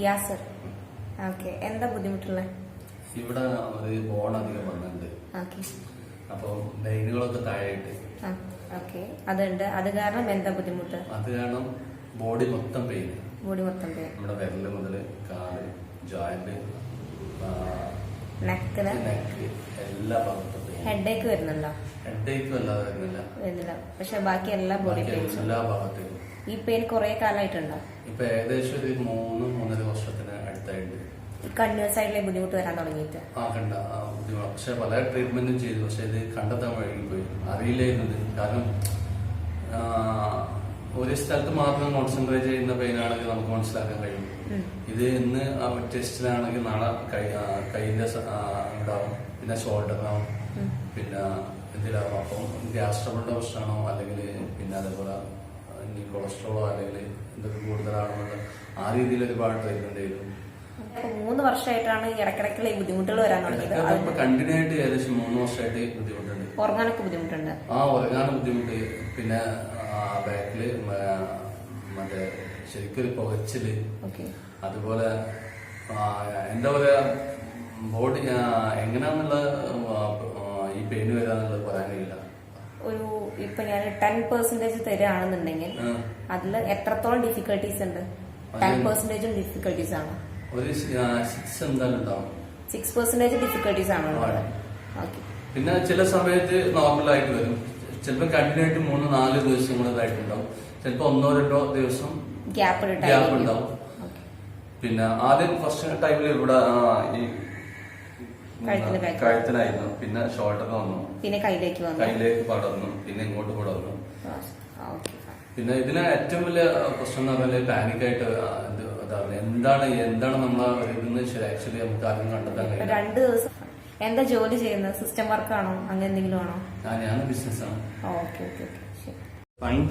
Yasar. Okay. എന്താ ബുദ്ധിമുട്ടുള്ള? ഇവിടെ ഒരു ബോൺ അധികം വന്നിട്ടുണ്ട്. അപ്പൊ ലൈനുകളൊക്കെ താഴെയിട്ട്. അതുണ്ട്. അത് കാരണം എന്താ ബുദ്ധിമുട്ട്? അത് കാരണം ബോഡി മൊത്തം പെയിൻ. നമ്മുടെ വിരല് മുതൽ കാല്, ജോയിന്റ്, നെക്ക്, എല്ലാ ഭാഗത്തും. ഹെഡേക്ക് വരുന്നുണ്ടോ? ഹെഡേക്ക് വല്ലാതെ വരുന്നില്ല. പക്ഷെ ബാക്കി എല്ലാ ബോഡി പെയിൻസും, എല്ലാ ഭാഗത്തേക്കും. ഈ പെയിൻ കുറെ കാലമായിട്ടുണ്ടോ? ഇപ്പൊ ഏകദേശം ഒരു 3-3.5 വർഷത്തിന് അടുത്തായിട്ട് കണ്ടിന്യൂസ് ആയിട്ടുള്ള ബുദ്ധിമുട്ട് വരാൻ തുടങ്ങിയിട്ട്. ബുദ്ധിമുട്ട്. പക്ഷെ പല ട്രീറ്റ്മെന്റും ചെയ്തു. പക്ഷെ ഇത് കണ്ടെത്താൻ വൈകിപ്പോയി. അറിയില്ലായിരുന്നത്. കാരണം ഒരു സ്ഥലത്ത് മാത്രം കോൺസെൻട്രേറ്റ് ചെയ്യുന്ന പെയിൻ ആണെങ്കിൽ നമുക്ക് മനസ്സിലാക്കാൻ കഴിയും. ഇത് ഇന്ന് ടെസ്റ്റിലാണെങ്കിൽ നാളെ കൈയിന്റെ ഉണ്ടാവും, പിന്നെ ഷോൾഡറിനാവും, പിന്നെ ഇതിലാവും. അപ്പം ഗ്യാസ് ട്രബിളിന്റെ പ്രശ്നമാണോ അല്ലെങ്കിൽ പിന്നെ അതേപോലെ കൊളസ്ട്രോളോ അല്ലെങ്കിൽ എന്തൊക്കെ കൂടുതലാണെന്നത് ആ രീതിയിൽ ഒരുപാട് ട്രീറ്റ്മെന്റ് ചെയ്തു. 3 വർഷമായിട്ടാണ് ഇടക്കിടക്കുള്ള ഈ ബുദ്ധിമുട്ടുകൾ വരാൻ തുടങ്ങിയത്. കണ്ടിന്യൂ ആയിട്ട് ഏകദേശം 3 വർഷമായിട്ട് ബുദ്ധിമുട്ടുണ്ട്. ഉറങ്ങാനൊക്കെ ബുദ്ധിമുട്ടുണ്ട്. ഉറങ്ങാനും ബുദ്ധിമുട്ട്. പിന്നെ ബാക്കില് മറ്റേ ശരിക്കൊരു പുകച്ചില്. അതുപോലെ എന്താ പറയാ, ബോഡി എങ്ങനെയാന്നുള്ള ഈ പെയിന് വരാന്നുള്ളത് പറയാൻ കഴിയില്ല. ഇപ്പൊ ഞാൻ 10% തരാണെന്നുണ്ടെങ്കിൽ അതിൽ എത്രത്തോളം ഡിഫിക്കൽട്ടീസ് ഉണ്ട്? 10% ഡിഫിക്കൽട്ടീസ് ആണ്. ഒരു 6 എന്തായാലും ഉണ്ടാവും. 6% ഡിഫിക്കൽട്ടീസ് ആണോ? പിന്നെ ചില സമയത്ത് നോർമൽ ആയിട്ട് വരും. ചിലപ്പോൾ കണ്ടിന്യൂ ആയിട്ട് 3-4 ദിവസങ്ങളായിട്ടുണ്ടാവും. ചിലപ്പോ 1-2 ദിവസം ഗ്യാപ്പ് ഉണ്ടാവും. പിന്നെ ആദ്യം ഫസ്റ്റ് ടൈമിൽ ഇവിടെ ഈ കഴുത്തിനായിരുന്നു, പിന്നെ ഷോൾഡർ വന്നു, പിന്നെ കയ്യിലേക്ക് പടർന്നു, പിന്നെ ഇങ്ങോട്ട് പടർന്നു. പിന്നെ ഇതിന് ഏറ്റവും വലിയ പ്രശ്നം എന്ന് പറഞ്ഞാൽ പാനിക്കായിട്ട് എന്താണ് നമ്മളെ ഇതെന്ന് ആക്ച്വലി നമുക്ക് ആദ്യം കണ്ടെത്താൻ കഴിയും. 2 ദിവസം എന്താ ജോലി ചെയ്യുന്നത്? സിസ്റ്റം വർക്കാണോ അങ്ങനെ എന്തെങ്കിലും ആണോ? ഞാൻ ബിസിനസ് ആണ്. Fine.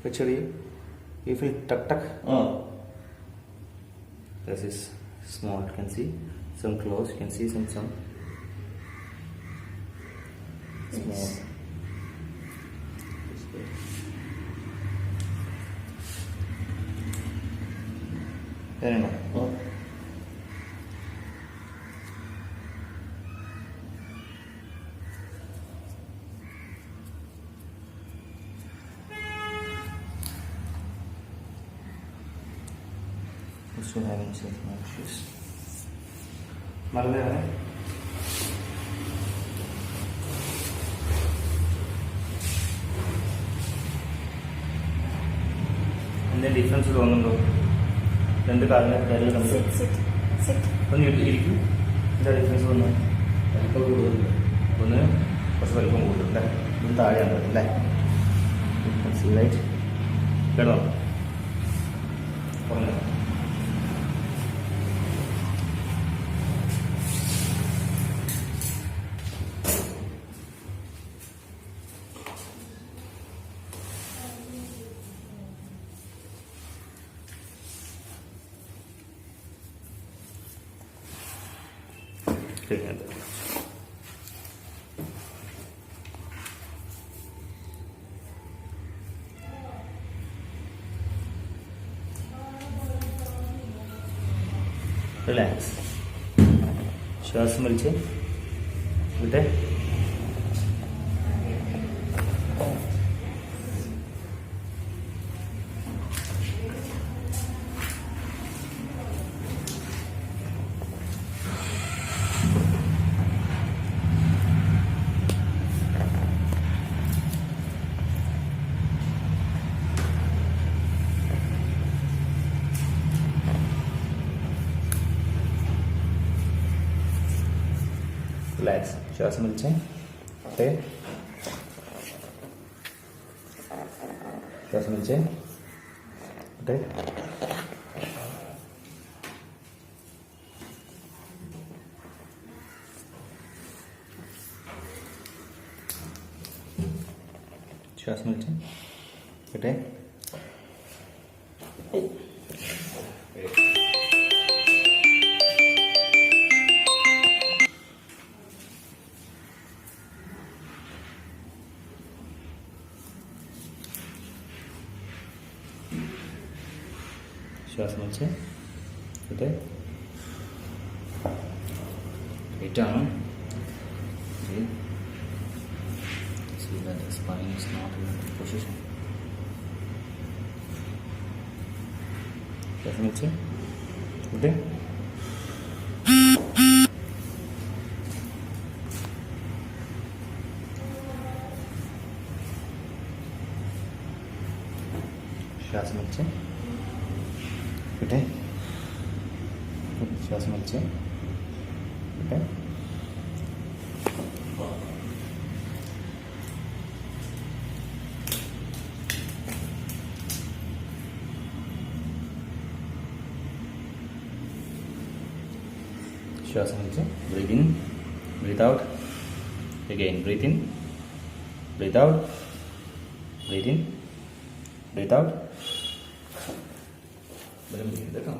Actually, if it tuck. This is small. You can see some close. You can see some small. There you go. Also having some issues. മറന്നേ എന്തെങ്കിലും ഡിഫറൻസ് തോന്നുന്നുണ്ടോ? 2 കാലിന് ഒന്ന് ഇരിക്കും. എന്താ ഡിഫറൻസ് തോന്നുന്നു? വലിപ്പം കൂടുതലുണ്ട്. ഒന്ന് കുറച്ച് വലിപ്പം കൂടുതലുണ്ട്. ഒന്ന് താഴെയാണ് അല്ലേ? ലൈറ്റ് കേട്ടോ പറഞ്ഞു. റിലാക്സ്. ശ്വാസം വലിച്ച് വിട്ടെ. റിലാക്സ്. ശ്വാസം വലിച്ചേ. ഓക്കെ. ശ്വാസം വലിച്ചേ. ഓക്കെ. ശ്വാസം വലിച്ചേ. ഓക്കെ. ശ്വാസം വലിച്ച് ഇത് വെയിറ്റാണ്. See that the spine is not in a position. ശ്വാസം വലിച്ച് ഇത് ശ്വാസം വലിച്ച് വിട്ടെ. ശ്വാസം വലിച്ച് വിട്ടെ. ശ്വാസം വലിച്ച് breathe in, breathe out. Again breathe in, breathe out, breathe in, breathe out. കേട്ടോ.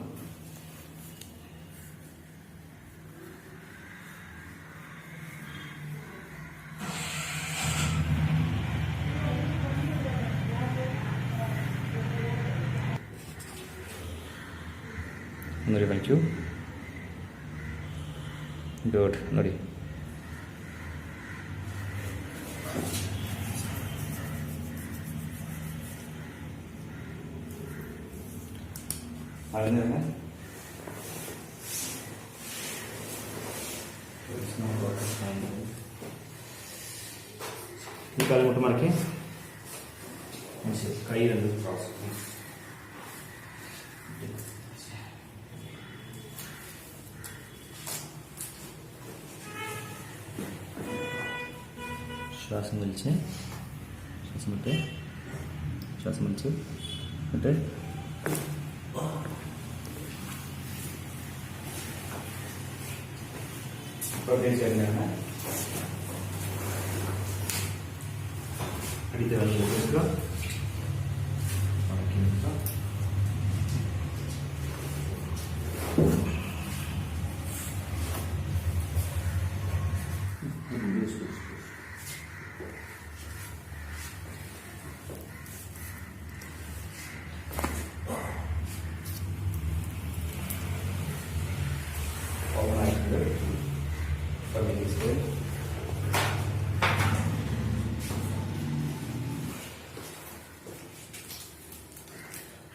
ഒന്നുകൂടി വലിക്കൂ. ഗുഡ്. ഒന്നുകൂടി. അതിന് തന്നെ ഈ കാലം കൊണ്ട് മറക്കി കൈ രണ്ട് ക്രോസ്. ശ്വാസം വലിച്ച് ശ്വാസം വിട്ട്, ശ്വാസം വലിച്ച് വിട്ട്. പ്രത്യേകിച്ച് തന്നെയാണ് അടിത്ത വെള്ളം വെക്കുക.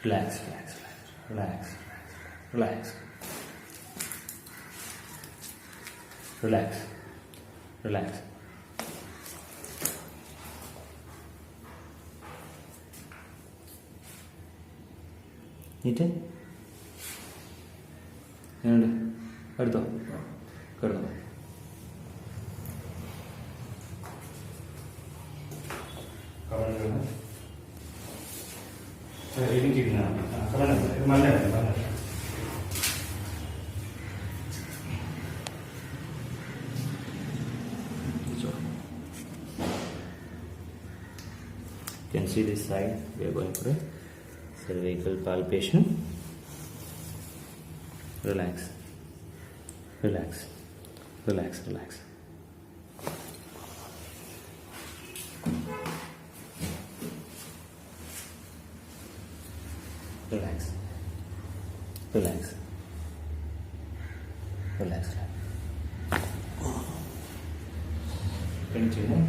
Relax, relax, relax, relax, relax, relax. നീറ്റ് എങ്ങനെയുണ്ട്? എടുത്തോ, കിടന്നോ. You can see this side. We are going for a cervical palpation. Relax, relax, relax, relax. Relax, relax, relax. Continue.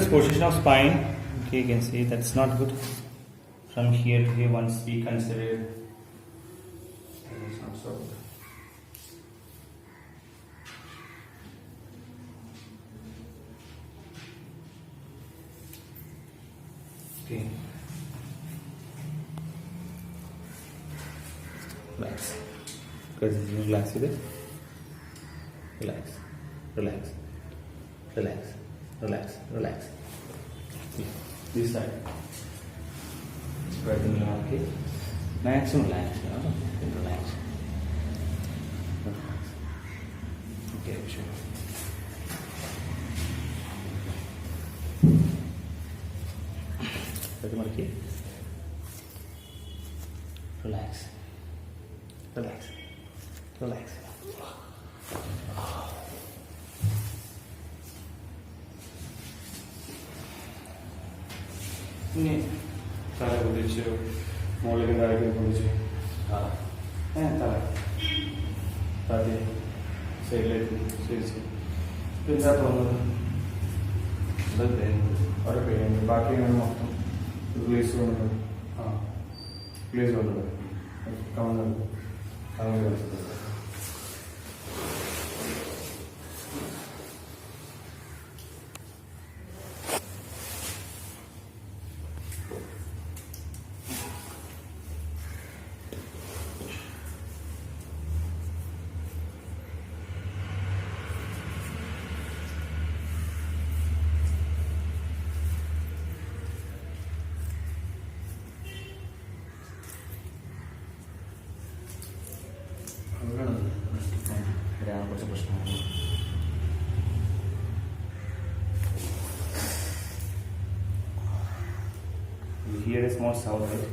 this position of spine. Okay, you can see that's not good. From here to here, once we consider it's not so good. Okay. Relax. Relax with it. Relax. Relax. Relax. Relax. Relax. This side. Spread the middle. Okay. Maximum relax. Relax. Relax. Okay, sure. Okay. Relax. Relax. Relax. ഇനി തല കുതിച്ച് മുകളിലേക്ക് താഴേക്ക് കുതിച്ച് തല താഴെ സൈഡിലേക്ക് ശരിച്ച് എന്താ തോന്നുന്നത് അവിടെ പെയ്യുന്നു ബാക്കി മൊത്തം റിലീസ് കൊണ്ടുള്ളത് റിലീസ് കൊണ്ടുള്ളത് കവന്നത് അങ്ങനെ കളിച്ചിട്ടുണ്ട് കുറച്ച് പ്രശ്നമാണ്. You hear a small sound, right?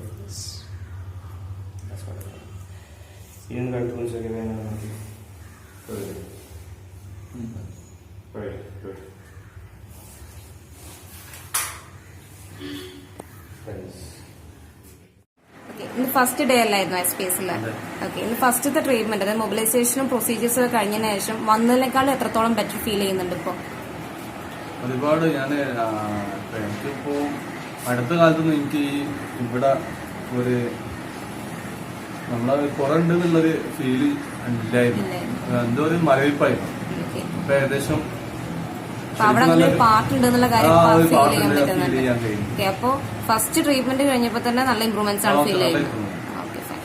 That's what I thought. Even got to check again. Good. Very good. Friends. ഇന്ന് ഫസ്റ്റ് ഡേ അല്ലായിരുന്നു SPSൽ. ഓക്കെ, ഇന്ന് ഫസ്റ്റത്തെ ട്രീറ്റ്മെന്റ് അതായത് മൊബിലൈസേഷനും പ്രൊസീജിയേഴ്സും ഒക്കെ കഴിഞ്ഞതിന് ശേഷം വന്നതിനേക്കാളും എത്രത്തോളം ബെറ്റർ ഫീൽ ചെയ്യുന്നുണ്ട് ഇപ്പോൾ? ഒരുപാട് എനിക്കിപ്പോ അടുത്ത കാലത്തൊന്നും എനിക്ക് ഇവിടെ ഒരു നമ്മളെ കുറെ ഉണ്ട് എന്നുള്ളൊരു ഫീല് ഇല്ലായിരുന്നു. എന്തോ ഒരു മരവിപ്പായിരുന്നു. ഇപ്പൊ ഏകദേശം അവിടെ പാർട്ട് ഉണ്ടെന്നുള്ള കാര്യം ഫീൽ ചെയ്യാൻ പറ്റുന്നുണ്ട്. അപ്പോ ഫസ്റ്റ് ട്രീറ്റ്മെന്റ് കഴിഞ്ഞപ്പോ തന്നെ നല്ല ഇമ്പ്രൂവ്മെന്റ്സ് ആണ് ഫീൽ ചെയ്യുന്നത്.